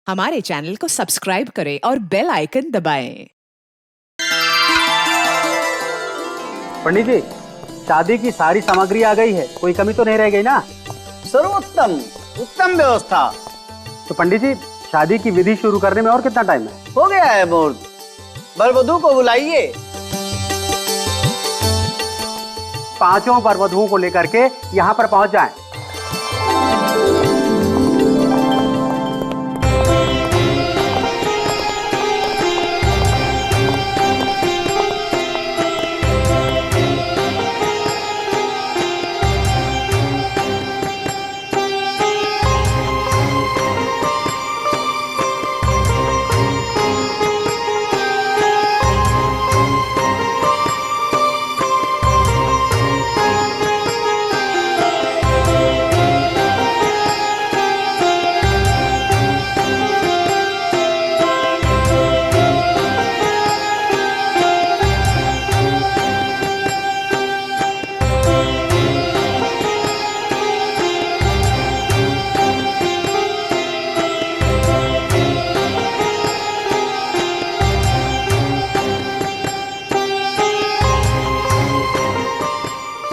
हमारे चैनल को सब्सक्राइब करें और बेल आइकन दबाएं। पंडित जी, शादी की सारी सामग्री आ गई है, कोई कमी तो नहीं रह गई ना? सर्वोत्तम उत्तम व्यवस्था। तो पंडित जी, शादी की विधि शुरू करने में और कितना टाइम है? हो गया है मुहूर्त। वर वधू को बुलाइए। पांचों वर वधुओं को लेकर के यहाँ पर पहुंच जाएं।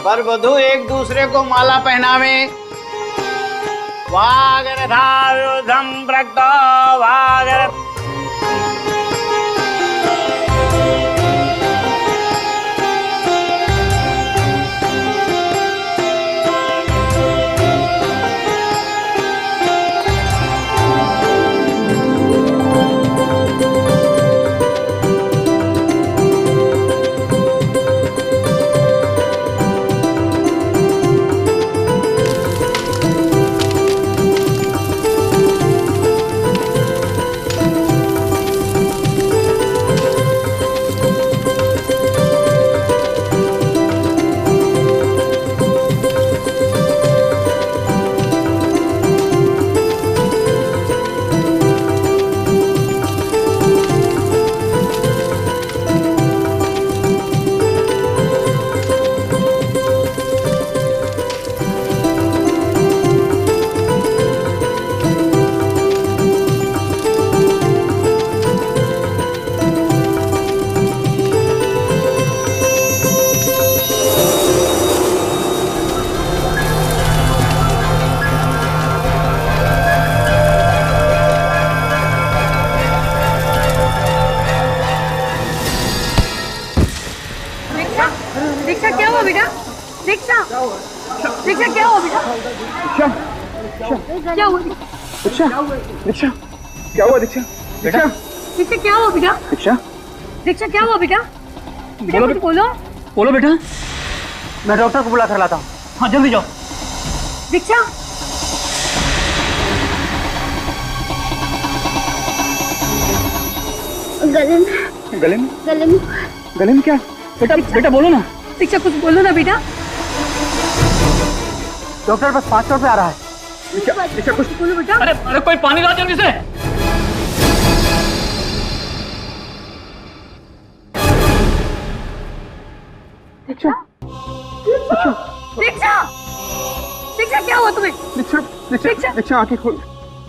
वर वधू एक दूसरे को माला पहनावे। वागरथायुधं प्रक्तो वागर। दीक्षा क्या हुआ बेटा? दीक्षा दीक्षा क्या हुआ बेटा? क्या हुआ? दीक्षा दीक्षा क्या हुआ? दीक्षा दीक्षा दीक्षा क्या हुआ बेटा? दीक्षा दीक्षा क्या हुआ बेटा? बोलो कुछ बोलो। बोलो बेटा। मैं डॉक्टर को बुला कर लाता हूँ। हाँ जल्दी जाओ। दीक्षा गले में गले में गले में गले में क्या? बेटा बेटा बोलो ना। दीक्षा कुछ बोलो ना बेटा। डॉक्टर बस 5 मिनट में आ रहा है। दीक्षा दीक्षा कुछ बोलो बेटा। अरे अरे कोई पानी ला जल्दी से। दीक्षा दीक्षा दीक्षा क्या हुआ तुम्हें? दीक्षा दीक्षा दीक्षा आंखें खोल।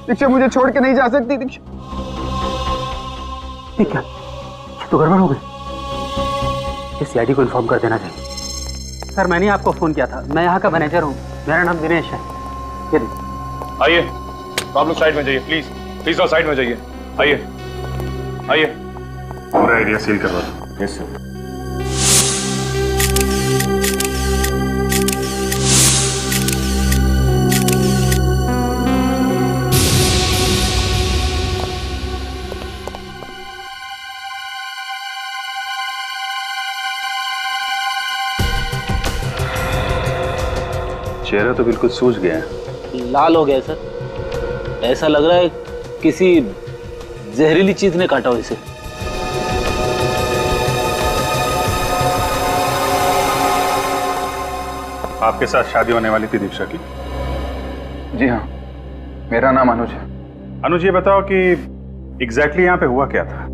दीक्षा मुझे छोड़ के नहीं जा सकती। दीक्षा ठीक है, ये तो गड़बड़ हो गई। इस सीआईडी को इन्फॉर्म कर देना चाहिए। सर, मैंने आपको फोन किया था। मैं यहाँ का मैनेजर हूँ, मेरा नाम दिनेश है। ये देखिए। आइए, तो आप लोग साइड में जाइए, प्लीज प्लीज और साइड में जाइए। आइए आइए, पूरा एरिया सील करवा दो। Yes sir. चेहरा तो बिल्कुल सूज गया है। लाल हो गया सर। ऐसा लग रहा है किसी जहरीली चीज ने काटा हो इसे। आपके साथ शादी होने वाली थी दीक्षा की? जी हाँ, मेरा नाम अनुज है। अनुज, ये बताओ कि एग्जैक्टली यहाँ पे हुआ क्या था?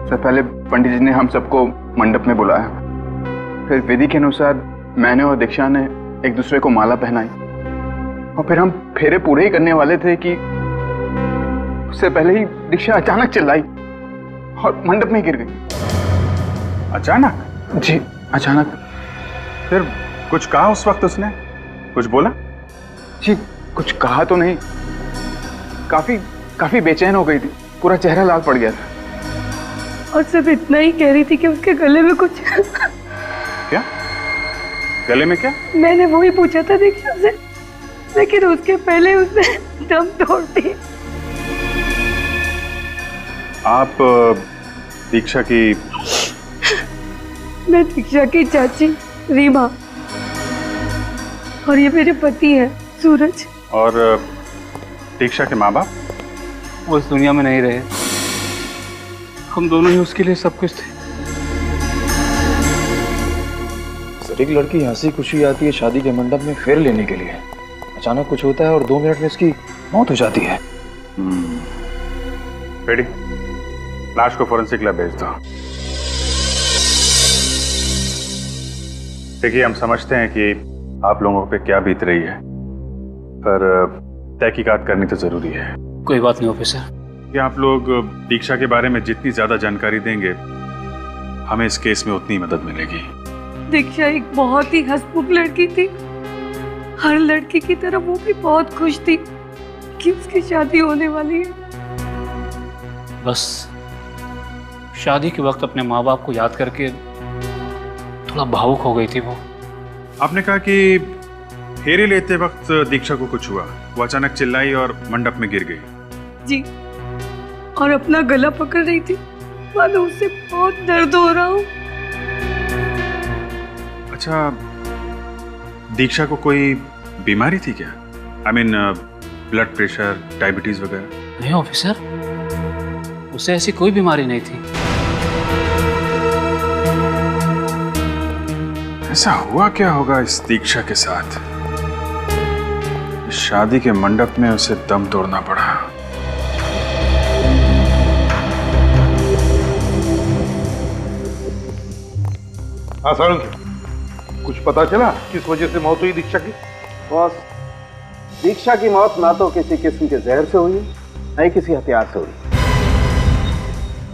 सर, पहले पंडित जी ने हम सबको मंडप में बुलाया, फिर विधि के अनुसार मैंने और दीक्षा ने एक दूसरे को माला पहनाई और फिर हम फेरे पूरे ही करने वाले थे कि उससे पहले ही दीक्षा अचानक चिल्लाई और मंडप में गिर गई। अचानक? जी अचानक। फिर कुछ कहा उस वक्त उसने? कुछ बोला? जी कुछ कहा तो नहीं, काफी बेचैन हो गई थी, पूरा चेहरा लाल पड़ गया था। और सिर्फ इतना ही कह रही थी कि उसके गले में कुछ क्या? गले में क्या? मैंने वही पूछा था दीक्षा से, लेकिन उसके पहले उसने दम तोड़ दी। आप दीक्षा की? मैं दीक्षा की चाची रीमा, और ये मेरे पति है सूरज। और दीक्षा के माँ बाप? वो इस दुनिया में नहीं रहे, हम दोनों ही उसके लिए सब कुछ थे। सर एक लड़की हंसी खुशी आती है शादी के मंडप में फेर लेने के लिए, अचानक कुछ होता है और 2 मिनट में उसकी मौत हो जाती है। रेडी, लाश को फोरेंसिक लैब भेज दो। देखिए, हम समझते हैं कि आप लोगों पे क्या बीत रही है, पर तहकीकात करनी तो जरूरी है। कोई बात नहीं ऑफिसर। कि आप लोग दीक्षा के बारे में जितनी ज्यादा जानकारी देंगे, हमें इस केस में उतनी मदद मिलेगी। दीक्षा एक बहुत ही हंसमुख लड़की थी, हर लड़की की तरह वो भी बहुत खुश थी कि उसकी शादी होने वाली है। बस शादी के वक्त अपने माँ बाप को याद करके थोड़ा भावुक हो गई थी वो। आपने कहा कि फेरे लेते वक्त दीक्षा को कुछ हुआ, वो अचानक चिल्लाई और मंडप में गिर गई। जी, और अपना गला पकड़ रही थी, मानो उससे बहुत दर्द हो रहा हो। अच्छा, दीक्षा को कोई बीमारी थी क्या? I mean blood pressure, diabetes वगैरह? नहीं ऑफिसर, उसे ऐसी कोई बीमारी नहीं थी। ऐसा हुआ क्या होगा इस दीक्षा के साथ? शादी के मंडप में उसे दम तोड़ना पड़ा। हाँ सारुण, कुछ पता चला किस वजह से मौत हुई दीक्षा की? बॉस, दीक्षा की मौत ना तो किसी किस्म के जहर से हुई, न ही किसी हथियार से हुई।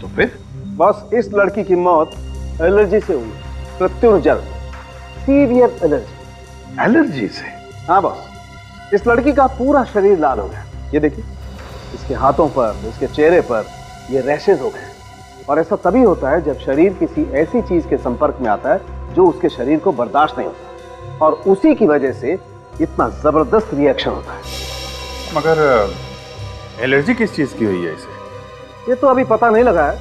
तो फिर? बॉस, इस लड़की की मौत एलर्जी से हुई, प्रत्युर्जल, सीवियर एलर्जी। एलर्जी से? हाँ बॉस, इस लड़की का पूरा शरीर लाल हो गया। ये देखिए, इसके हाथों पर, इसके चेहरे पर ये रैशेज हो गए। और ऐसा तभी होता है जब शरीर किसी ऐसी चीज के संपर्क में आता है जो उसके शरीर को बर्दाश्त नहीं होता, और उसी की वजह से इतना जबरदस्त रिएक्शन होता है। मगर एलर्जी किस चीज की हुई है इसे? ये तो अभी पता नहीं लगा है,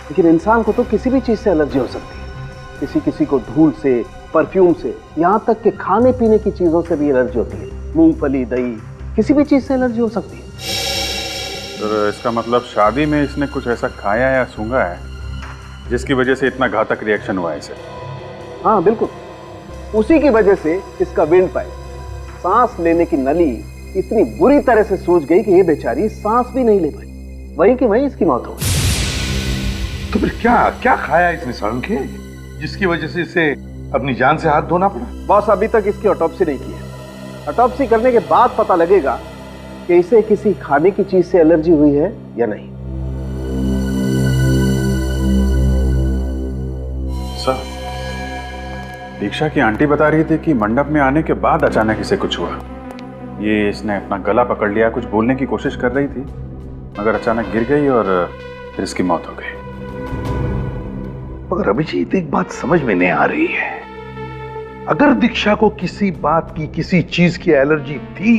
लेकिन इंसान को तो किसी भी चीज से एलर्जी हो सकती है। किसी को धूल से, परफ्यूम से, यहाँ तक कि खाने पीने की चीजों से भी एलर्जी होती है। मूंगफली, दही, किसी भी चीज से एलर्जी हो सकती है। तो इसका मतलब शादी में इसने कुछ ऐसा खाया या सूंघा है जिसकी वजह से इतना घातक रिएक्शन हुआ है इसे? हाँ बिल्कुल, उसी की वजह से इसका विंड पाइप, सांस लेने की नली इतनी बुरी तरह से सूज गई कि ये बेचारी सांस भी नहीं ले पाई। वहीं की वहीं इसकी मौत हो गई। तो फिर क्या खाया इसने सारुण के, जिसकी वजह से इसे अपनी जान से हाथ धोना पड़ा? बॉस, अभी तक इसकी ऑटोप्सी नहीं की है। ऑटोप्सी करने के बाद पता लगेगा कि इसे किसी खाने की चीज से एलर्जी हुई है या नहीं। सर, दीक्षा की आंटी बता रही थी कि मंडप में आने के बाद अचानक इसे कुछ हुआ। ये इसने अपना गला पकड़ लिया, कुछ बोलने की कोशिश कर रही थी, मगर अचानक गिर गई और फिर इसकी मौत हो गई। मगर अभिजीत, एक बात समझ में नहीं आ रही है। अगर दीक्षा को किसी बात की, किसी चीज की एलर्जी थी,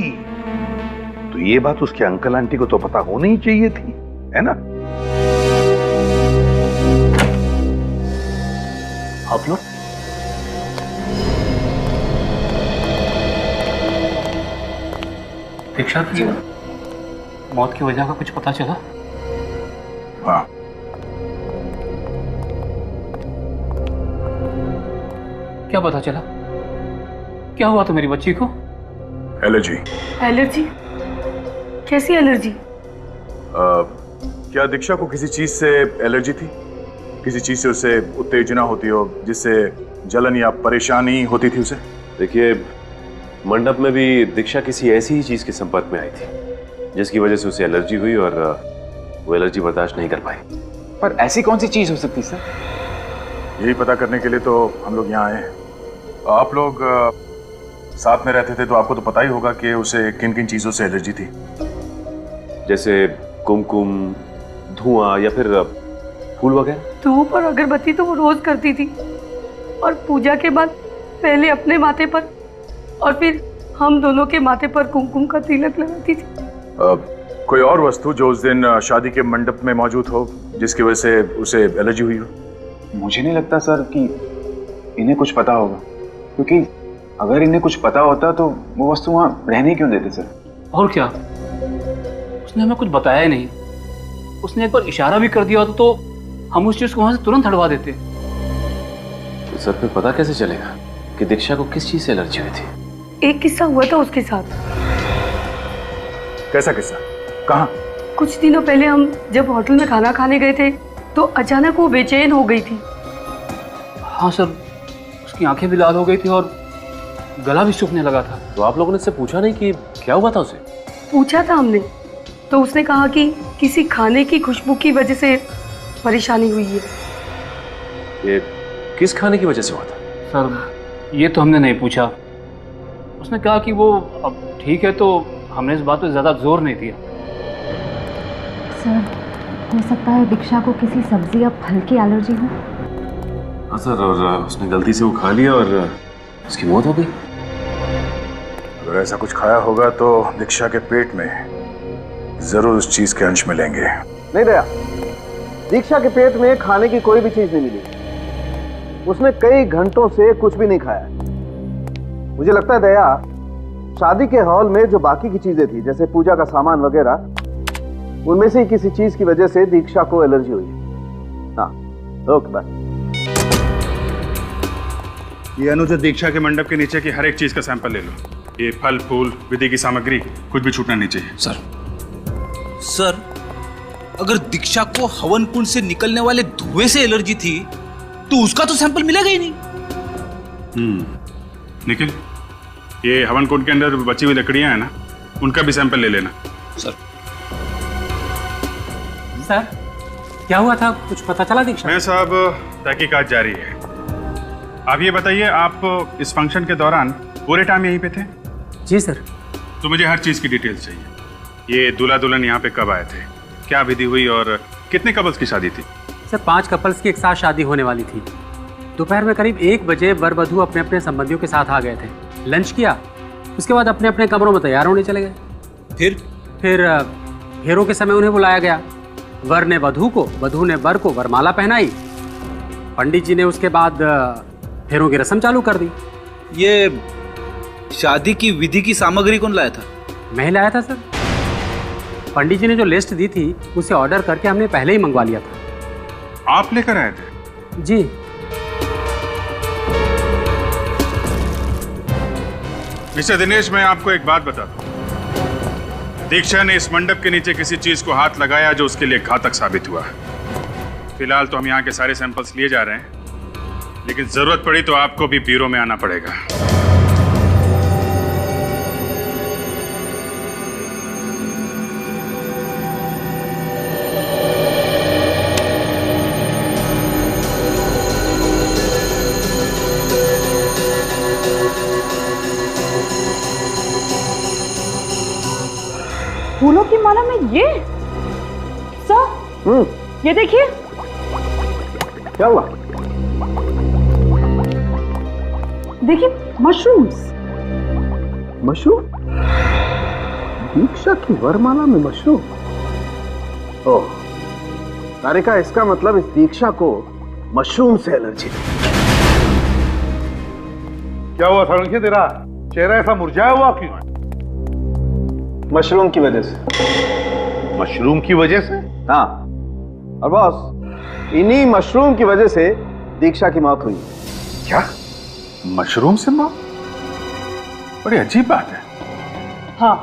तो ये बात उसके अंकल आंटी को तो पता होनी ही चाहिए थी, है ना? आप लोग दीक्षा की मौत की वजह का कुछ पता चला? हाँ, क्या पता चला? क्या हुआ तो मेरी बच्ची को? एलर्जी। एलर्जी? कैसी एलर्जी? क्या दीक्षा को किसी चीज से एलर्जी थी? किसी चीज से उसे उत्तेजना होती हो, जिससे जलन या परेशानी होती थी उसे? देखिए, मंडप में भी दीक्षा किसी ऐसी ही चीज के संपर्क में आई थी जिसकी वजह से उसे एलर्जी हुई और वो एलर्जी बर्दाश्त नहीं कर पाई। पर ऐसी कौन सी चीज हो सकती सर? यही पता करने के लिए तो हम लोग यहाँ आए हैं। आप लोग साथ में रहते थे तो आपको तो पता ही होगा कि उसे किन किन चीजों से एलर्जी थी। जैसे कुमकुम, धुआं या फिर फूल वगैरह। धूप और अगरबत्ती तो वो रोज करती थी, और पूजा के बाद पहले अपने माथे पर और फिर हम दोनों के माथे पर कुमकुम का तिलक लगाती थी। कोई और वस्तु जो उस दिन शादी के मंडप में मौजूद हो जिसकी वजह से उसे एलर्जी हुई हो? मुझे नहीं लगता सर कि इन्हें कुछ पता होगा, क्योंकि अगर इन्हें कुछ पता होता तो वो वस्तु वहाँ रहने क्यों देते सर? और क्या, उसने हमें कुछ बताया ही नहीं। उसने एक बार इशारा भी कर दिया होता तो हम उस चीज को वहां से तुरंत हटवा देते। तो सर फिर पता कैसे चलेगा कि दीक्षा को किस चीज से एलर्जी हुई थी? एक किस्सा हुआ था उसके साथ। कैसा किस्सा? कहाँ? कुछ दिनों पहले हम जब होटल में खाना खाने गए थे तो अचानक वो बेचैन हो गई थी। हाँ सर, उसकी आंखें भी लाल हो गई थी और गला भी सूखने लगा था। तो आप लोगों ने उससे पूछा नहीं कि क्या हुआ था उसे? पूछा था हमने, तो उसने कहा कि किसी खाने की खुशबू की वजह से परेशानी हुई है। ये किस खाने की वजह से हुआ था? सर ये तो हमने नहीं पूछा। उसने कहा कि वो अब ठीक है, तो हमने इस बात पे ज्यादा जोर नहीं दिया। सर हो सकता है दीक्षा को किसी सब्जी या फल की एलर्जी हो। हाँ सर, और उसने गलती से वो खा लिया और उसकी मौत हो गई। अगर ऐसा कुछ खाया होगा तो दीक्षा के पेट में जरूर उस चीज के अंश मिलेंगे। नहीं दया, दीक्षा के पेट में खाने की कोई भी चीज नहीं मिली। उसने कई घंटों से कुछ भी नहीं खाया। मुझे लगता है दया, शादी के हॉल में जो बाकी की चीजें थी जैसे पूजा का सामान वगैरह, उनमें से किसी चीज की वजह से दीक्षा को एलर्जी हुई। हाँ, ओके बाय। ये अनुज, दीक्षा के मंडप के नीचे की हर एक चीज का सैंपल ले लो। ये फल फूल, विधि की सामग्री, कुछ भी छूटना नहीं चाहिए। सर, अगर दीक्षा को हवन कुंड से निकलने वाले धुएं से एलर्जी थी तो उसका तो सैंपल मिलेगा ही नहीं। निखिल, ये हवन कुंड के अंदर बची हुई लकड़ियां हैं ना, उनका भी सैंपल ले लेना। सर क्या हुआ था, कुछ पता चला दीक्षा? मैं साहब, तहकीकात जारी है। आप ये बताइए, आप इस फंक्शन के दौरान पूरे टाइम यहीं पे थे? जी सर। तो मुझे हर चीज की डिटेल्स चाहिए। ये दूल्हा दुल्हन यहाँ पे कब आए थे, क्या विधि हुई और कितने कपल्स की शादी थी? सर 5 कपल्स की एक साथ शादी होने वाली थी। दोपहर में करीब 1 बजे वर वधू अपने अपने संबंधियों के साथ आ गए थे। लंच किया, उसके बाद अपने अपने कमरों में तैयार होने चले गए। फिर फेरों के समय उन्हें बुलाया गया। वर ने वधू को, वधू ने वर को वरमाला पहनाई। पंडित जी ने उसके बाद फेरों की रस्म चालू कर दी। ये शादी की विधि की सामग्री कौन लाया था? मैं लाया था सर। पंडित जी ने जो लिस्ट दी थी उसे ऑर्डर करके हमने पहले ही मंगवा लिया था। आप लेकर आए थे? जी। मिस्टर दिनेश, मैं आपको एक बात बताता हूँ। दीक्षा ने इस मंडप के नीचे किसी चीज को हाथ लगाया जो उसके लिए घातक साबित हुआ। फिलहाल तो हम यहाँ के सारे सैंपल्स लिए जा रहे हैं, लेकिन जरूरत पड़ी तो आपको भी ब्यूरो में आना पड़ेगा। फूलों की माला में ये सर, ये देखिए। क्या हुआ? देखिए, मशरूम्स। मशरूम? दीक्षा की वरमाला में मशरूम? ओह, तारिका, इसका मतलब इस दीक्षा को मशरूम से एलर्जी थी। क्या हुआ सारंगी, तेरा चेहरा ऐसा मुरझाया हुआ क्यों है? मशरूम की वजह से। मशरूम की वजह से? हाँ, और बॉस, इन्हीं मशरूम की वजह से दीक्षा की मौत हुई। क्या? मशरूम से मौत? बड़ी अजीब बात है। हाँ,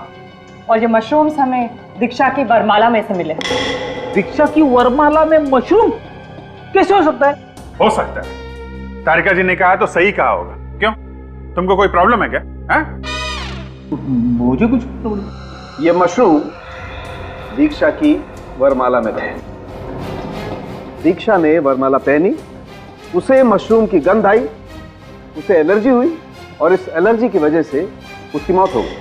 और ये मशरूम्स हमें दीक्षा की वरमाला में से मिले। दीक्षा की वरमाला में मशरूम कैसे हो सकता है? हो सकता है। तारिका जी ने कहा तो सही कहा होगा। क्यों, तुमको कोई प्रॉब्लम है क्या? मुझे कुछ प्रॉब्लम? ये मशरूम दीक्षा की वरमाला में थे। दीक्षा ने वरमाला पहनी, उसे मशरूम की गंध आई, उसे एलर्जी हुई और इस एलर्जी की वजह से उसकी मौत हो गई।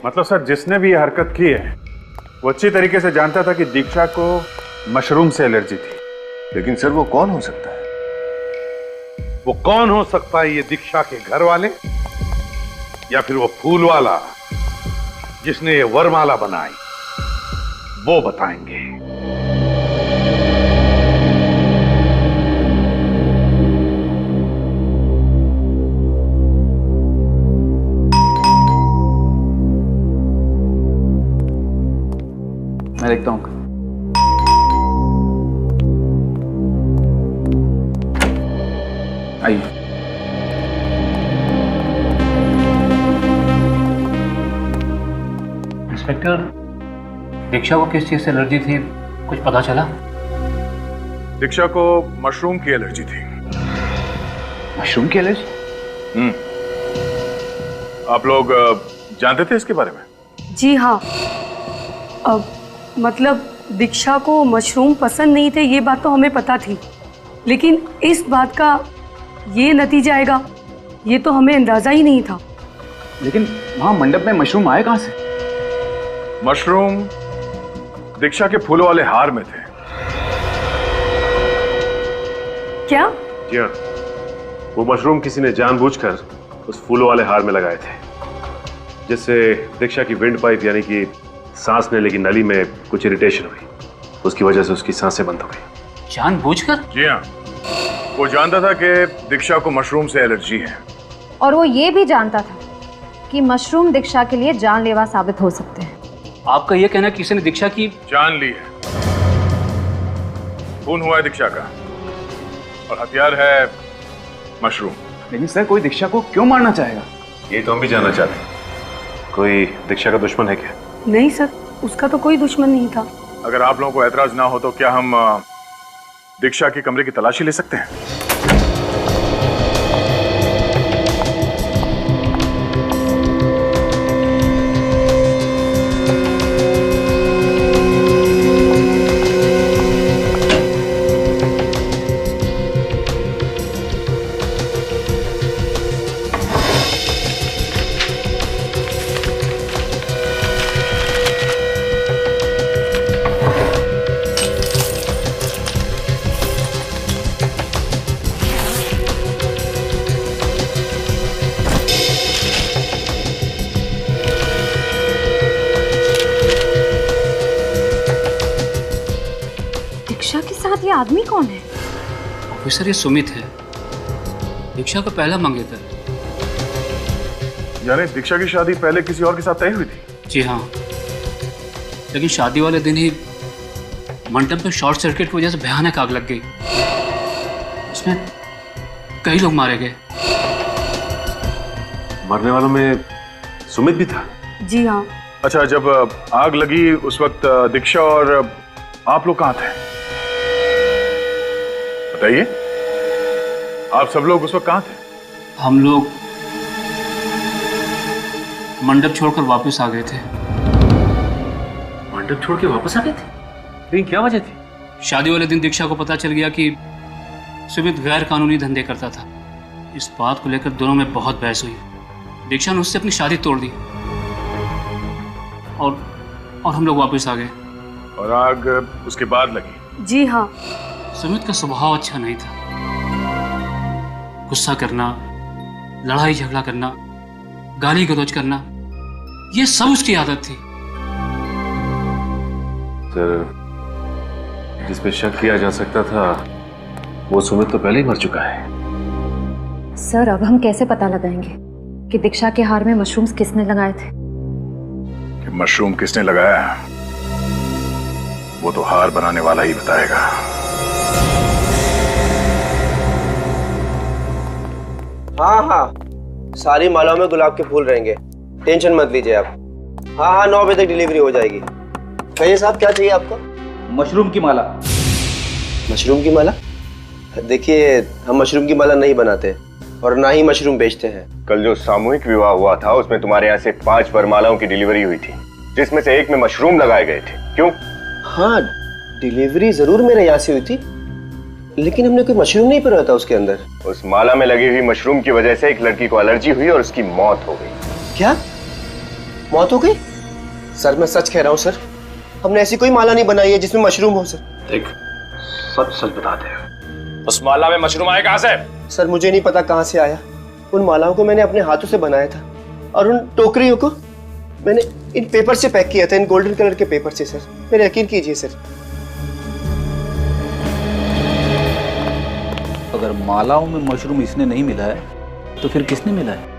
मतलब सर, जिसने भी ये हरकत की है वो अच्छी तरीके से जानता था कि दीक्षा को मशरूम से एलर्जी थी। लेकिन सर वो कौन हो सकता है? वो कौन हो सकता है? ये दीक्षा के घर वाले या फिर वो फूल वाला जिसने ये वरमाला बनाई, वो बताएंगे। मैं देखता हूँ। आइए। इंस्पेक्टर, दीक्षा को किस चीज से एलर्जी थी, कुछ पता चला? दीक्षा को मशरूम की एलर्जी थी। मशरूम की एलर्जी? आप लोग जानते थे इसके बारे में? जी हाँ। अब मतलब दीक्षा को मशरूम पसंद नहीं थे, ये बात तो हमें पता थी, लेकिन इस बात का ये नतीजा आएगा ये तो हमें अंदाजा ही नहीं था। लेकिन वहां मंडप में मशरूम आए कहां से? मशरूम दीक्षा के फूलों वाले हार में थे। क्या? जी हाँ, वो मशरूम किसी ने जानबूझकर उस फूलों वाले हार में लगाए थे, जिससे दीक्षा की विंड पाइप यानी कि सांस लेने की नली में कुछ इरिटेशन हुई, उसकी वजह से उसकी सांसें बंद हो गई। जानबूझकर? जी हाँ, वो जानता था कि दीक्षा को मशरूम से एलर्जी है, और वो ये भी जानता था कि मशरूम दीक्षा के लिए जानलेवा साबित हो सकते हैं। आपका ये कहना कि किसी ने दीक्षा की जान ली है। खून हुआ है दीक्षा का और हथियार है मशरूम। लेकिन सर, कोई दीक्षा को क्यों मारना चाहेगा? ये तो हम भी जानना चाहते हैं। कोई दीक्षा का दुश्मन है क्या? नहीं सर, उसका तो कोई दुश्मन नहीं था। अगर आप लोगों को ऐतराज ना हो तो क्या हम दीक्षा के कमरे की तलाशी ले सकते हैं? दीक्षा के साथ ये आदमी कौन है? ऑफिसर, ये सुमित है, दीक्षा का पहला मंगेतर। यानी दीक्षा की शादी पहले किसी और के साथ तय हुई थी? जी हाँ, लेकिन शादी वाले दिन ही मंडप में शॉर्ट सर्किट की वजह से भयानक आग लग गई। उसमें कई लोग मारे गए। मरने वालों में सुमित भी था? जी हाँ। अच्छा, जब आग लगी उस वक्त दीक्षा और आप लोग कहाँ थे? बताइए, आप सब लोग उस वक्त कहाँ थे? हम लोग मंडप छोड़कर वापस आ गए थे। मंडप छोड़ के वापस आ गए थे? लेकिन क्या वजह थी? शादी वाले दिन दीक्षा को पता चल गया कि सुमित गैर कानूनी धंधे करता था। इस बात को लेकर दोनों में बहुत बहस हुई। दीक्षा ने उससे अपनी शादी तोड़ दी और हम लोग वापस आ गए। और आग उसके बाद लगी? जी हाँ। सुमित का स्वभाव अच्छा नहीं था। गुस्सा करना, लड़ाई झगड़ा करना, गाली गलौज करना, ये सब उसकी आदत थी। सर, जिस पे शक किया जा सकता था वो सुमित तो पहले ही मर चुका है। सर, अब हम कैसे पता लगाएंगे कि दीक्षा के हार में मशरूम्स किसने लगाए थे? कि मशरूम किसने लगाया है वो तो हार बनाने वाला ही बताएगा। हाँ हाँ, सारी मालाओं में गुलाब के फूल रहेंगे, टेंशन मत लीजिए आप। हाँ हाँ, 9 बजे तक डिलीवरी हो जाएगी। कहिए साहब, क्या चाहिए आपको? मशरूम की माला। मशरूम की माला? देखिए, हम मशरूम की माला नहीं बनाते और ना ही मशरूम बेचते हैं। कल जो सामूहिक विवाह हुआ था उसमें तुम्हारे यहाँ से 5 वरमालाओं की डिलीवरी हुई थी, जिसमें से एक में मशरूम लगाए गए थे। क्यों? हाँ, डिलीवरी जरूर मेरे यहाँ से हुई थी, लेकिन हमने कोई मशरूम नहीं पिरोया था उसके अंदर। उस माला में लगी हुई मशरूम की वजह से एक लड़की को एलर्जी हुई और उसकी मौत हो गई। क्या? मौत हो गई? सर मैं सच कह रहा हूँ सर, हमने ऐसी कोई माला नहीं बनाई है जिसमें मशरूम हो सर। देख, सच सच बता दे, उस माला में मशरूम आया कहाँ से? सर मुझे नहीं पता कहाँ से आया। उन मालाओं को मैंने अपने हाथों से बनाया था और उन टोकरियों को मैंने इन पेपर से पैक किया था, इन गोल्डन कलर के पेपर से सर। मेरे यकीन कीजिए सर। अगर मालाओं में मशरूम इसने नहीं मिला है तो फिर किसने मिला है?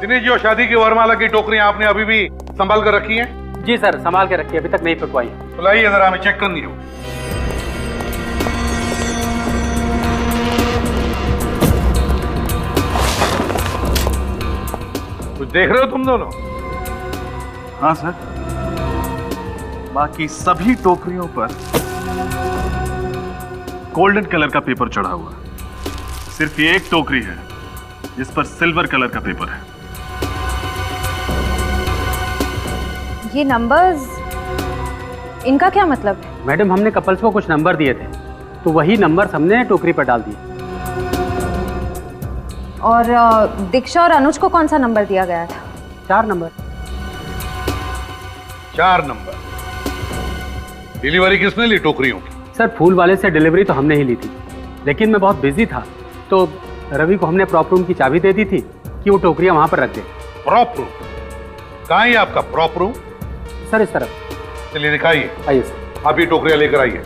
दिनेश जी, वो शादी की वरमाला की टोकरियां आपने अभी भी संभाल कर रखी हैं? जी सर, संभाल के रखी, अभी तक नहीं फेंकवाई। तो लाइए जरा, हमें चेक करनी हो। कुछ देख रहे हो तुम दोनों? हाँ सर, बाकी सभी टोकरियों पर गोल्डन कलर का पेपर चढ़ा हुआ। सिर्फ ये एक टोकरी है जिस पर सिल्वर कलर का पेपर है। ये नंबर्स, इनका क्या मतलब? मैडम, हमने कपल्स को कुछ नंबर दिए थे, तो वही नंबर्स हमने टोकरी पर डाल दिए। और दीक्षा और अनुज को कौन सा नंबर दिया गया था? 4 नंबर। 4 नंबर। डिलीवरी किसने ली टोकरियों की? सर, फूल वाले से डिलीवरी तो हमने ही ली थी, लेकिन मैं बहुत बिजी था, तो रवि को हमने प्रॉप रूम की चाबी दे दी थी कि वो टोकरियां वहां पर रख दे। Prop room? कहाँ है आपका प्रॉप रूम? सर इस तरफ। चलिए दिखाइए। आइए सर। आप ये टोकरियां लेकर आइए।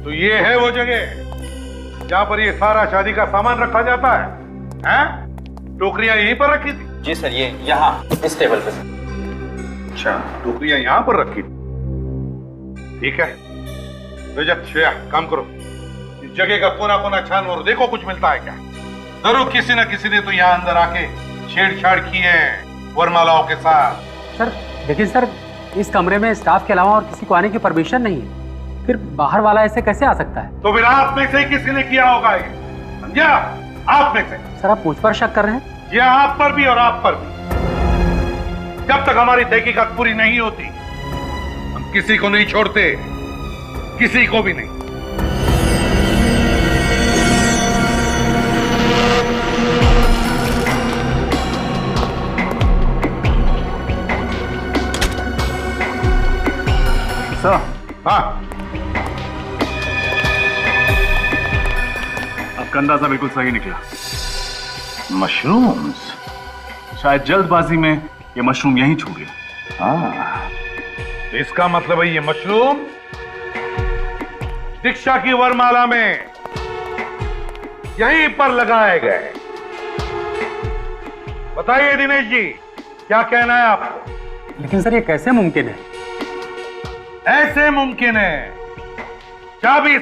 तो ये है वो जगह जहां पर ये सारा शादी का सामान रखा जाता है? हैं? टोकरियां यहीं पर रखी थी? जी सर, ये यहाँ इस टेबल पे। अच्छा, टोकरियां यहां पर रखी थी। ठीक है रजत, श्रेया, काम करो, इस जगह का कोना कोना छान और देखो कुछ मिलता है क्या। जरूर किसी न किसी ने तो यहाँ अंदर आके छेड़छाड़ की है वरमालाओं के साथ। सर लेकिन सर, इस कमरे में स्टाफ के अलावा और किसी को आने की परमिशन नहीं है, फिर बाहर वाला ऐसे कैसे आ सकता है? तो फिर आप में से किसी ने किया होगा ये, समझा? आप में से। सर आप मुझ पर शक कर रहे हैं? ये आप पर भी और आप पर भी। जब तक हमारी तहकीकात पूरी नहीं होती हम किसी को नहीं छोड़ते, किसी को भी नहीं। सर। हाँ, आपका अंदाजा बिल्कुल सही निकला। मशरूम्स? शायद जल्दबाजी में ये मशरूम यहीं छूट गया। हाँ, तो इसका मतलब है ये मशरूम दीक्षा की वरमाला में यहीं पर लगाए गए। बताइए दिनेश जी, क्या कहना है आपको? लेकिन सर ये कैसे मुमकिन है? ऐसे मुमकिन है, चाबी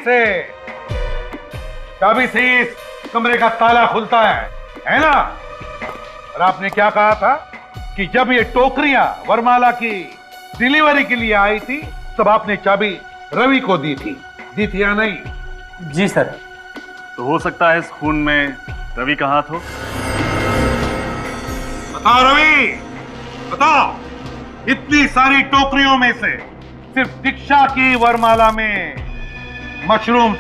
से इस कमरे का ताला खुलता है ना? और आपने क्या कहा था कि जब ये टोकरियां वरमाला की डिलीवरी के लिए आई थी तब आपने चाबी रवि को दी थी या नहीं? जी सर। तो हो सकता है इस खून में रवि का हाथ हो। बताओ रवि, बताओ, इतनी सारी टोकरियों में से सिर्फ दीक्षा की वरमाला में मशरूम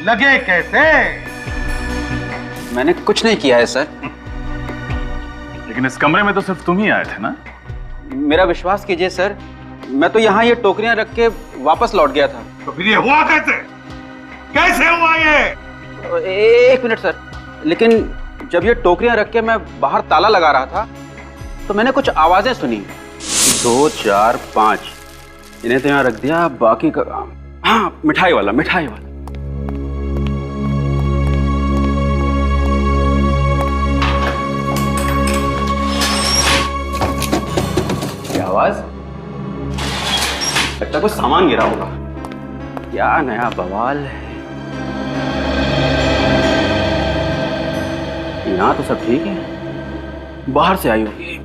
लगे कैसे? मैंने कुछ नहीं किया है सर। लेकिन इस कमरे में तो सिर्फ तुम ही आए थे ना? मेरा विश्वास कीजिए सर, मैं तो यहाँ ये टोकरियां रख के वापस लौट गया था। तो फिर ये हुआ कैसे? कैसे हुआ ये? एक मिनट सर, लेकिन जब ये टोकरियां रख के मैं बाहर ताला लगा रहा था तो मैंने कुछ आवाजें सुनी। 2 4 5 इन्हें तो यहाँ रख दिया, बाकी का काम। हाँ, मिठाई वाला। क्या आवाज? लगता है कुछ सामान गिरा होगा। क्या नया बवाल है। यहाँ तो सब ठीक है, बाहर से आई होगी।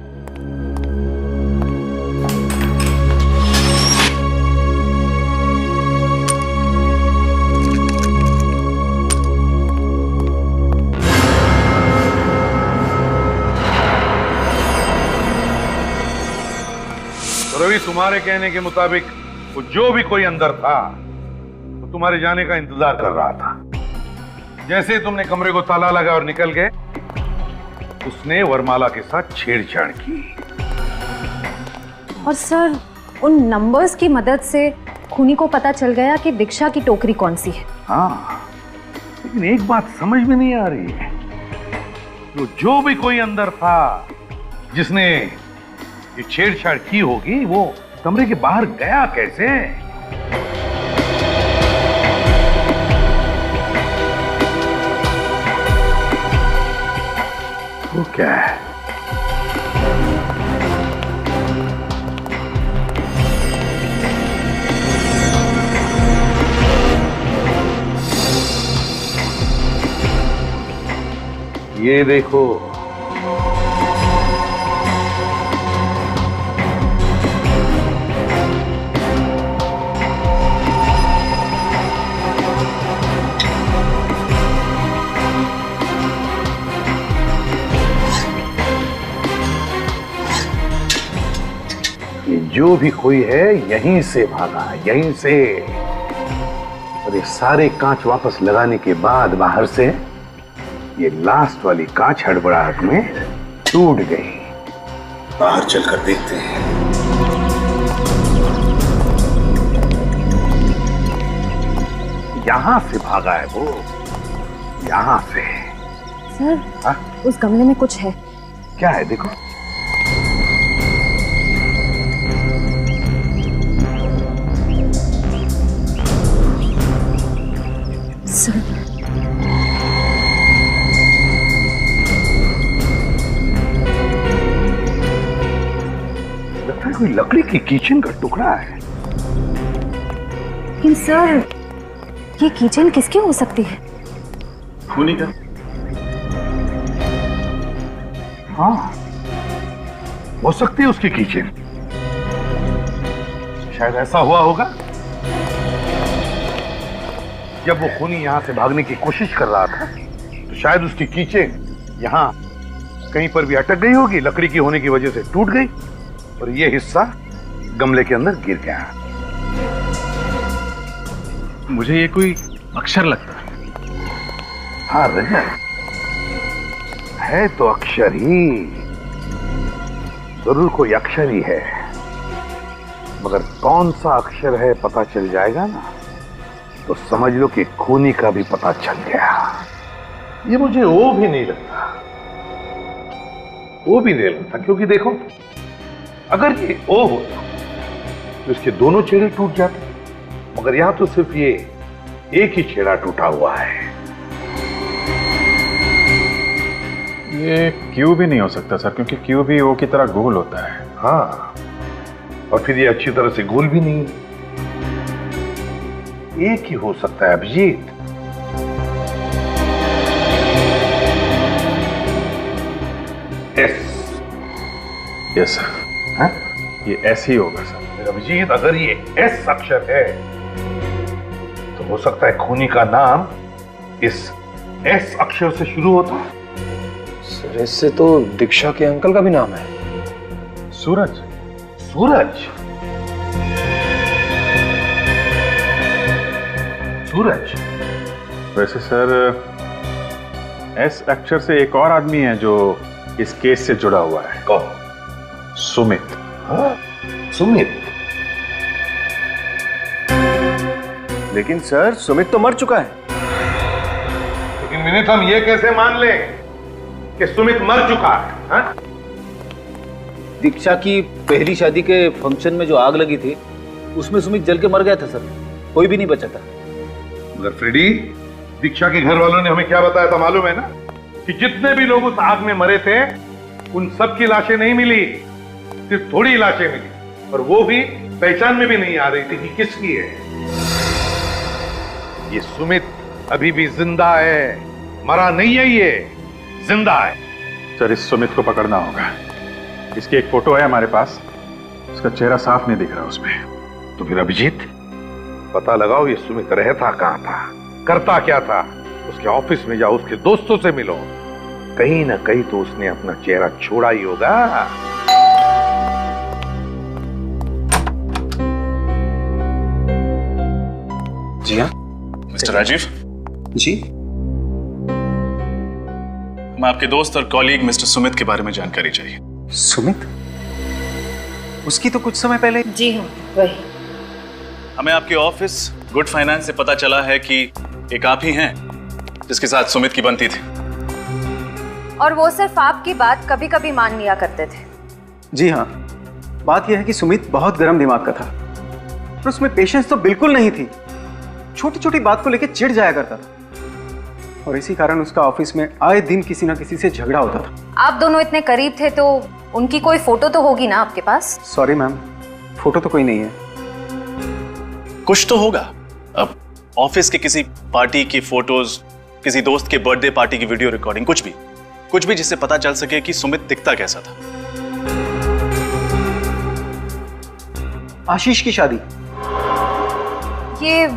रवि, तुम्हारे कहने के मुताबिक वो जो भी कोई अंदर था वो तुम्हारे जाने का इंतजार कर रहा था। जैसे तुमने कमरे को ताला लगा और निकल गए, उसने वरमाला के साथ छेड़छाड़ की। और सर, उन नंबर्स की मदद से खूनी को पता चल गया कि दीक्षा की टोकरी कौन सी है। हाँ, लेकिन एक बात समझ में नहीं आ रही है, जो भी कोई अंदर था जिसने ये छेड़छाड़ की होगी, वो कमरे के बाहर गया कैसे? वो क्या है? ये देखो, जो भी कोई है यहीं से भागा, यहीं से। और ये सारे कांच वापस लगाने के बाद बाहर से ये लास्ट वाली कांच हड़बड़ाहट में टूट गई। बाहर चलकर देखते हैं। यहां से भागा है वो, यहां से। सर, हा? उस गमले में कुछ है। क्या है? देखो। सर, लगता है कोई लकड़ी की किचन का टुकड़ा है। लेकिन सर, ये किचन किसकी हो सकती है? खूनी का। हाँ, हो सकती है उसकी किचन। शायद ऐसा हुआ होगा, जब वो खूनी यहां से भागने की कोशिश कर रहा था तो शायद उसकी कीचेन यहां कहीं पर भी अटक गई होगी, लकड़ी की होने की वजह से टूट गई और ये हिस्सा गमले के अंदर गिर गया। मुझे ये कोई अक्षर लगता है। हाँ रजत, है तो अक्षर ही, जरूर कोई अक्षर ही है, मगर कौन सा अक्षर है पता चल जाएगा ना तो समझ लो कि खूनी का भी पता चल गया। ये मुझे वो भी नहीं लगता, वो भी नहीं लगता, क्योंकि देखो, अगर ये ओ होता तो इसके दोनों छेड़े टूट जाते, मगर यहां तो सिर्फ ये एक ही छेड़ा टूटा हुआ है। ये क्यू भी नहीं हो सकता सर, क्योंकि क्यू भी ओ की तरह गोल होता है। हाँ, और फिर ये अच्छी तरह से गोल भी नहीं है। एक ही हो सकता है अभिजीत। एस। Yes sir. हाँ? ये एस ही होगा सर। अभिजीत, अगर ये एस अक्षर है तो हो सकता है खूनी का नाम इस एस अक्षर से शुरू होता है। सर, इससे तो दीक्षा के अंकल का भी नाम है, सूरज। सूरज? सूरज? वैसे सर, एस अक्षर से एक और आदमी है जो इस केस से जुड़ा हुआ है। कौन? सुमित। हाँ, सुमित। लेकिन सर, सुमित तो मर चुका है। लेकिन विनीत, हम ये कैसे मान लें कि सुमित मर चुका है? हाँ? दीक्षा की पहली शादी के फंक्शन में जो आग लगी थी, उसमें सुमित जल के मर गया था सर, कोई भी नहीं बचा था। मगर फ्रेडी, दीक्षा के घर वालों ने हमें क्या बताया था मालूम है ना, कि जितने भी लोग उस आग में मरे थे उन सब की लाशें नहीं मिली, सिर्फ थोड़ी लाशें मिली, और वो भी पहचान में भी नहीं आ रही थी कि किसकी है। ये सुमित अभी भी जिंदा है, मरा नहीं है। ये जिंदा है। सर, इस सुमित को पकड़ना होगा। इसकी एक फोटो है हमारे पास, उसका चेहरा साफ नहीं दिख रहा उसमें। तो फिर अभिजीत, पता लगाओ ये सुमित रहता कहाँ था, करता क्या था। उसके ऑफिस में जाओ, उसके दोस्तों से मिलो, कहीं ना कहीं तो उसने अपना चेहरा छोड़ा ही होगा। जी हाँ। मिस्टर राजीव जी, मैं आपके दोस्त और कॉलीग मिस्टर सुमित के बारे में जानकारी चाहिए। सुमित? उसकी तो कुछ समय पहले। जी हाँ, वही। हमें आपके ऑफिस गुड फाइनेंस से पता चला है कि एक आप ही हैं जिसके साथ सुमित की बनती थी। और वो सिर्फ आपकी बात कभी कभी मान लिया करते थे। जी हाँ, बात यह है कि सुमित बहुत गर्म दिमाग का था, पर उसमें पेशेंस तो बिल्कुल नहीं थी। छोटी छोटी बात को लेकर चिढ़ जाया करता था, और इसी कारण उसका ऑफिस में आए दिन किसी ना किसी से झगड़ा होता था। आप दोनों इतने करीब थे तो उनकी कोई फोटो तो होगी ना आपके पास? सॉरी मैम, फोटो तो कोई नहीं है। कुछ तो होगा। अब ऑफिस के किसी पार्टी की फोटोज, किसी दोस्त के बर्थडे पार्टी की वीडियो रिकॉर्डिंग, कुछ भी जिससे पता चल सके कि सुमित दिखता कैसा था। आशीष की शादी। ये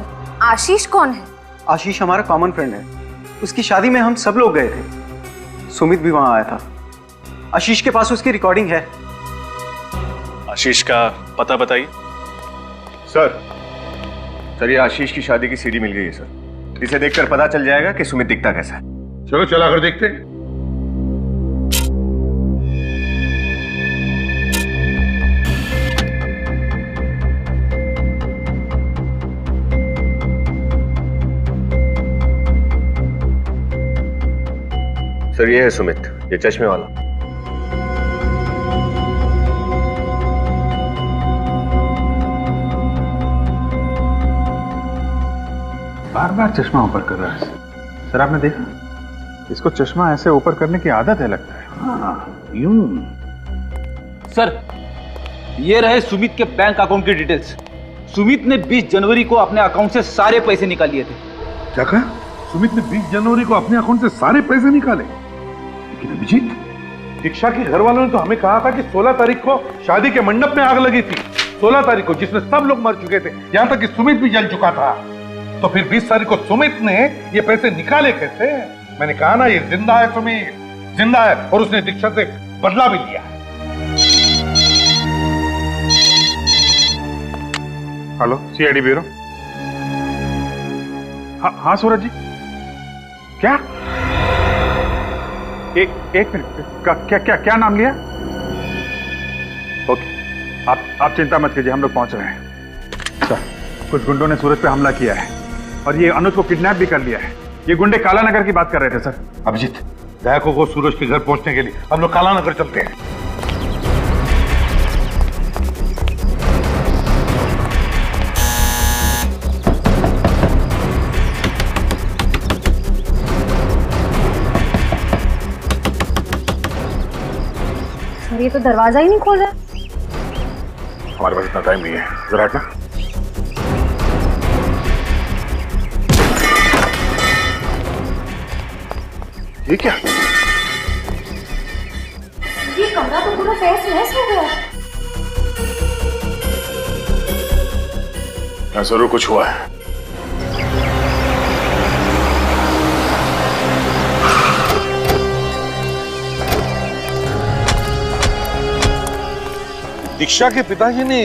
आशीष कौन है? आशीष हमारा कॉमन फ्रेंड है। उसकी शादी में हम सब लोग गए थे, सुमित भी वहां आया था। आशीष के पास उसकी रिकॉर्डिंग है। आशीष का पता बताइए। सर ये आशीष की शादी की सीडी मिल गई है सर। इसे देखकर पता चल जाएगा कि सुमित दिखता कैसा है। चलो चला कर देखते हैं। सर ये है सुमित, ये चश्मे वाला। बार बार चश्मा ऊपर कर रहा है। सर आपने देखा, इसको चश्मा ऐसे ऊपर करने की आदत है लगता है। हाँ, यूं। सर ये रहे सुमित के बैंक अकाउंट की डिटेल्स। सुमित ने 20 जनवरी को अपने अकाउंट से सारे पैसे निकाल लिए थे। क्या कहा? सुमित ने 20 जनवरी को अपने अकाउंट से सारे पैसे निकाले? लेकिन अभिजीत, दीक्षा के घर वालों ने तो हमें कहा था कि 16 तारीख को शादी के मंडप में आग लगी थी। 16 तारीख को, जिसमें सब लोग मर चुके थे, यहां तक कि सुमित भी जल चुका था। तो फिर 20 तारीख को सुमित ने ये पैसे निकाले कैसे? मैंने कहा ना, ये जिंदा है सुमित, जिंदा है, और उसने दीक्षा से बदला भी लिया है। Hello, CID bureau. हाँ सूरज जी, क्या? एक मिनट, क्या नाम लिया? ओके, आप चिंता मत कीजिए, हम लोग पहुंच रहे हैं। सर, कुछ गुंडों ने सूरज पे हमला किया है और ये अनुज को किडनैप भी कर लिया है। ये गुंडे काला नगर की बात कर रहे थे सर। अभिजीत, दयाको को सूरज के घर पहुंचने के लिए हम लोग काला नगर चलते हैं। सर ये तो दरवाजा ही नहीं खोल रहा। हमारे पास इतना टाइम नहीं है, जरा हटना। ये क्या? ये कमरा तो पूरा तहस नहस हो गया। यहाँ जरूर कुछ हुआ है। दीक्षा के पिताजी ने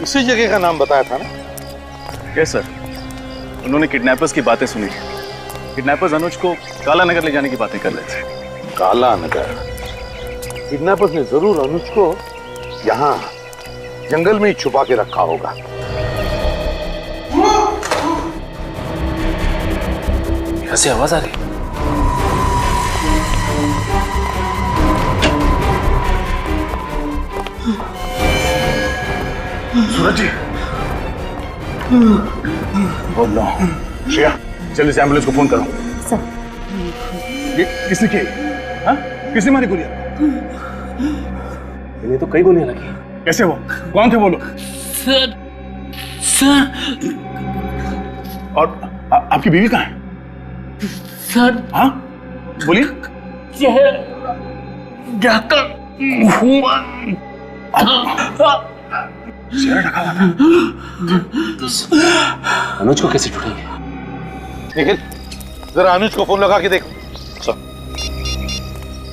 इसी जगह का नाम बताया था ना? यस सर, उन्होंने किडनैपर्स की बातें सुनी। किडनैपर्स अनुज को काला नगर ले जाने की बातें कर रहे थे। काला नगर? किडनैपर्स ने जरूर अनुज को यहाँ जंगल में ही छुपा के रखा होगा। यहाँ से आवाज आ रही। सूरज जी, बोलो। श्रेया, जल्दी से एम्बुलेंस को फोन करो। सर, ये किसने की? हाँ? किसने मारी गोलियां? इन्हें तो कई गोलियां लगी। कैसे वो? कौन थे वो लोग? सर और आपकी बीवी कहाँ है? सर। हाँ, बोलिए। अनुज को कैसे ढूंढेंगे? निखिल, जरा अनुज को फोन लगा के देखो।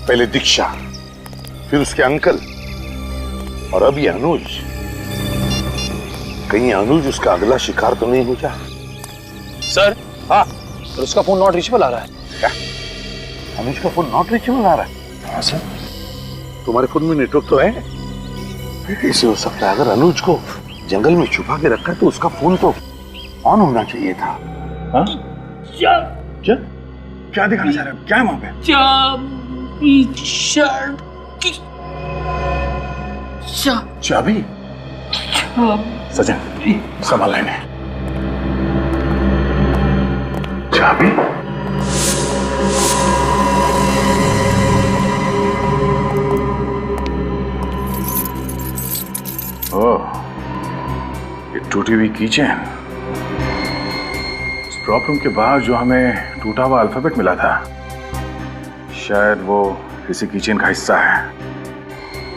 पहले दीक्षा, फिर उसके अंकल, और अब ये अनुज। कहीं अनुज उसका अगला शिकार तो नहीं हो जाए? सर। हाँ। तो उसका फोन नॉट रीचेबल आ रहा है। क्या? अनुज का फोन नॉट रीचेबल आ रहा है? हाँ सर। तुम्हारे फोन में नेटवर्क तो है? कैसे हो सकता है? अगर अनुज को जंगल में छुपा के रखा है तो उसका फोन तो ऑन होना चाहिए था। हाँ? क्या दिखाना चाह रहे हो? क्या है वहां पे? चाबी? सचिन, संभाल लेने। चाबी? ओह, ये टूटी हुई कीचेन। इस प्रॉब्लम के बाद जो हमें टूटा हुआ अल्फाबेट मिला था, शायद वो किसी कीचेन का हिस्सा है।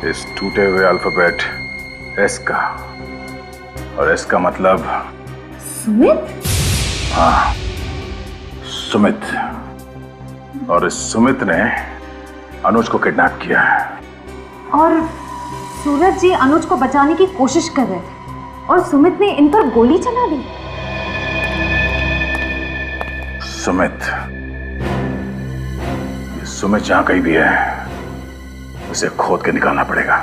इस टूटे हुए अल्फाबेट एस का, और एस का मतलब सुमित? हाँ, सुमित। और इस सुमित ने अनुज को किडनैप किया है। और सूरज जी अनुज को बचाने की कोशिश कर रहे थे और सुमित ने इन पर गोली चला दी। सुमित, ये सुमित जहां कहीं भी है, उसे खोद के निकालना पड़ेगा।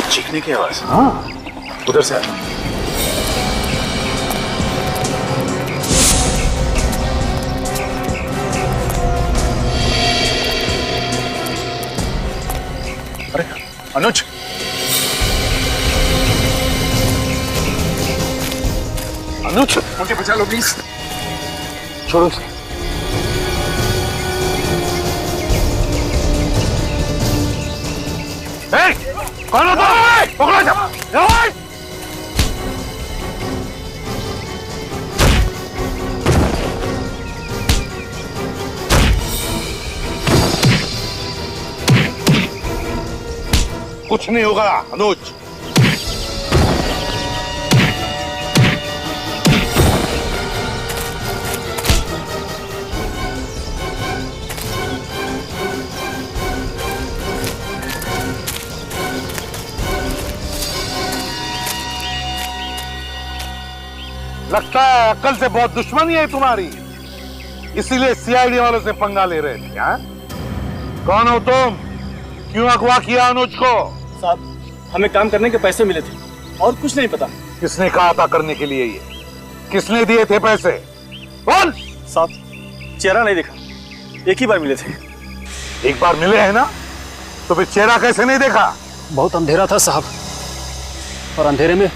चीखने की आवाज। हाँ, उधर से। अरे अनुज, अनुज, मुझे बचा लो प्लीज। छोड़ो इसे। कौन हो तुम? पकड़ो इसे। कुछ नहीं होगा अनुज। लगता है अक्ल से बहुत दुश्मनी है तुम्हारी, इसीलिए सीआईडी वालों से पंगा ले रहे थे। हाँ? कौन हो तुम? क्यों अगवा किया अनुज को? साहब, हमें काम करने के पैसे मिले थे और कुछ नहीं पता। किसने कहा था करने के लिए? ये किसने दिए थे पैसे? बोल। साहब, चेहरा नहीं देखा, एक ही बार मिले थे। एक बार मिले हैं ना, तो फिर चेहरा कैसे नहीं देखा? बहुत अंधेरा था साहब, और अंधेरे में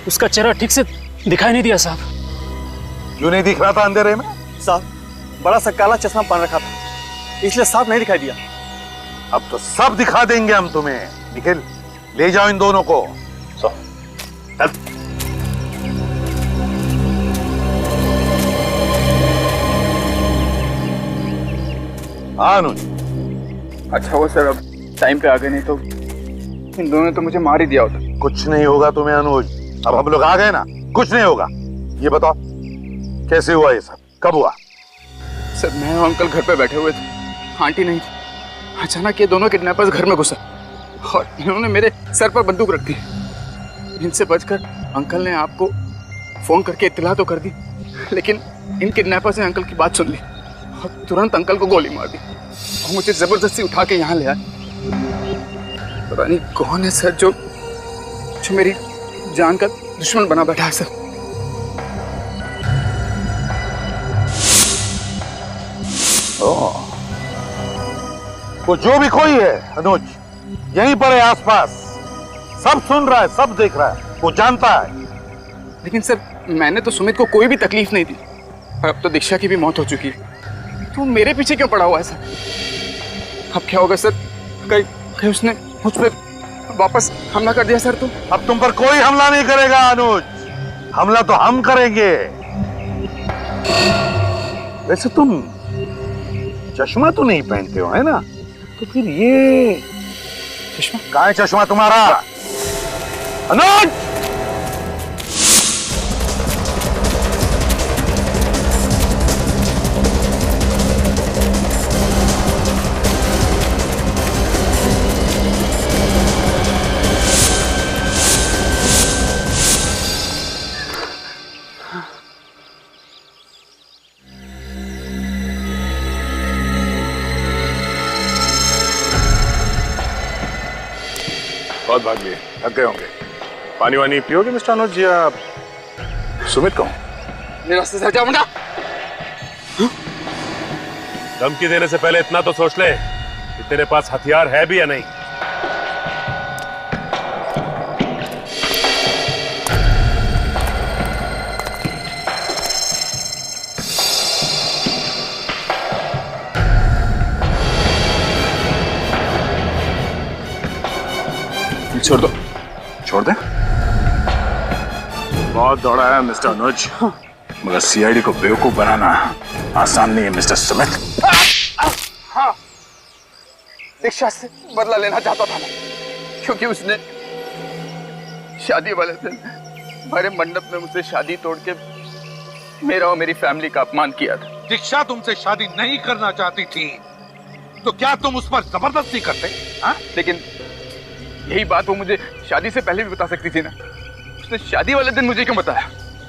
उसका चेहरा ठीक से दिखाई नहीं दिया साहब। क्यों नहीं दिख रहा था अंधेरे में? साहब, बड़ा सा काला चश्मा पहन रखा था, इसलिए साफ नहीं दिखाई दिया। अब तो सब दिखा देंगे हम तुम्हें। निखिल, ले जाओ इन दोनों को। हाँ अनुज। अच्छा हुआ सर, अब टाइम पे आ गए, नहीं तो इन दोनों ने तो मुझे मार ही दिया होता। कुछ नहीं होगा तुम्हें अनुज, अब हम लोग आ गए ना, कुछ नहीं होगा। ये बताओ कैसे हुआ ये सब, कब हुआ? सर, मैं और अंकल घर पे बैठे हुए थे, आंटी नहीं थी। अचानक ये दोनों किडनैपर्स घर में घुसा और इन्होंने मेरे सर पर बंदूक रख दी। इनसे बचकर अंकल ने आपको फोन करके इत्तला तो कर दी, लेकिन इन किडनैपर्स ने अंकल की बात सुन ली और तुरंत अंकल को गोली मार दी और मुझे जबरदस्ती उठा के यहाँ ले आए। पता नहीं कौन है सर जो मेरी जान का दुश्मन बना बैठा है सर। वो जो भी कोई है अनुज, यहीं पर है आसपास, सब सुन रहा है, सब देख रहा है, वो जानता है। लेकिन सर, मैंने तो सुमित को कोई भी तकलीफ नहीं दी और अब तो दीक्षा की भी मौत हो चुकी है, तो मेरे पीछे क्यों पड़ा हुआ है सर? अब क्या होगा सर? कहीं उसने मुझ पर वापस हमला कर दिया सर तो? अब तुम पर कोई हमला नहीं करेगा अनुज, हमला तो हम करेंगे। वैसे तुम चश्मा तो नहीं पहनते हो, है ना? तो फिर ये चश्मा कहाँ है? चश्मा तुम्हारा? अनुज! बहुत भाग लिए, थक गए होंगे। पानी वानी पियोगे मिस्टर अनुज या सुमित को? मेरे रास्ते से हटा मुंडा। धमकी देने से पहले इतना तो सोच ले कि तेरे पास हथियार है भी या नहीं। छोड़ दो। छोड़ दे? बहुत दौड़ा है मिस्टर अनुज, मगर सीआईडी को बेवकूफ बनाना आसान नहीं है मिस्टर सुमित। दीक्षा से बदला लेना चाहता था, क्योंकि उसने शादी वाले दिन हमारे मंडप में मुझसे शादी तोड़ के मेरा और मेरी फैमिली का अपमान किया था। दीक्षा तुमसे शादी नहीं करना चाहती थी, तो क्या तुम उस पर जबरदस्ती करते? हाँ? लेकिन यही बात वो मुझे शादी से पहले भी बता सकती थी ना। उसने शादी वाले दिन मुझे क्यों बताया?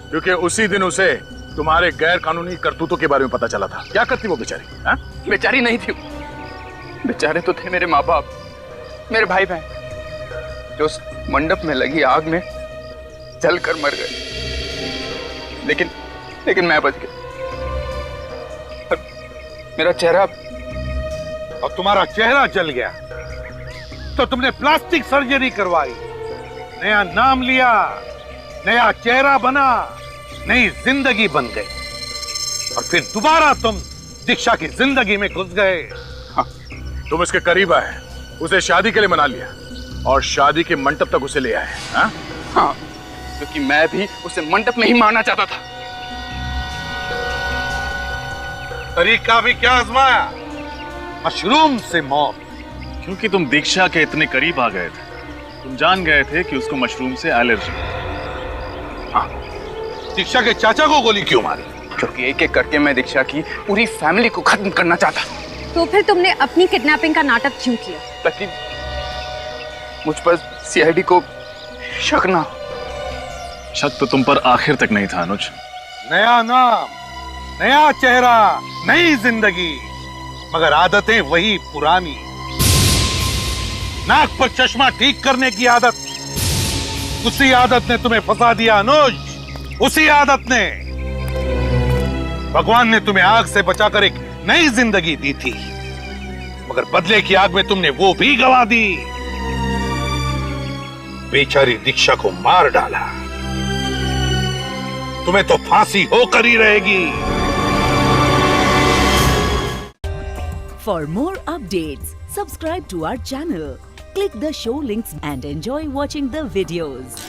क्योंकि उसी दिन उसे तुम्हारे गैर कानूनी करतूतों के बारे में पता चला था। क्या करती वो बेचारी? हाँ? बेचारी नहीं थी, बेचारे तो थे मेरे माँ बाप, मेरे भाई बहन, जो उस मंडप में लगी आग में जलकर मर गए। लेकिन मैं बच गया। मेरा चेहरा और तुम्हारा चेहरा जल गया तो तुमने प्लास्टिक सर्जरी करवाई, नया नाम लिया, नया चेहरा बना, नई जिंदगी बन गई, और फिर दोबारा तुम दीक्षा की जिंदगी में घुस गए। हाँ, तुम इसके करीब आए, उसे शादी के लिए मना लिया और शादी के मंडप तक उसे ले आए। हाँ? हाँ, क्योंकि मैं भी उसे मंडप में ही मारना चाहता था। तरीका भी क्या आजमाया? मशरूम से मौत। क्योंकि तुम दीक्षा के इतने करीब आ गए थे, तुम जान गए थे कि उसको मशरूम से एलर्जी। हाँ, दीक्षा के चाचा को गोली क्यों मारी? क्योंकि एक एक करके मैं दीक्षा की पूरी फैमिली को खत्म करना चाहता। तो फिर तुमने अपनी किडनैपिंग का नाटक क्यों किया? ताकि मुझ पर सीआईडी को शक ना। शक तो तुम पर आखिर तक नहीं था अनुज। नया नाम, नया चेहरा, नई जिंदगी, मगर आदतें वही पुरानी। नाक पर चश्मा ठीक करने की आदत, उसी आदत ने तुम्हें फंसा दिया अनुज, उसी आदत ने। भगवान ने तुम्हें आग से बचाकर एक नई जिंदगी दी थी, मगर बदले की आग में तुमने वो भी गंवा दी। बेचारी दीक्षा को मार डाला, तुम्हें तो फांसी होकर ही रहेगी। For more updates, subscribe to our channel, click the show links and enjoy watching the videos.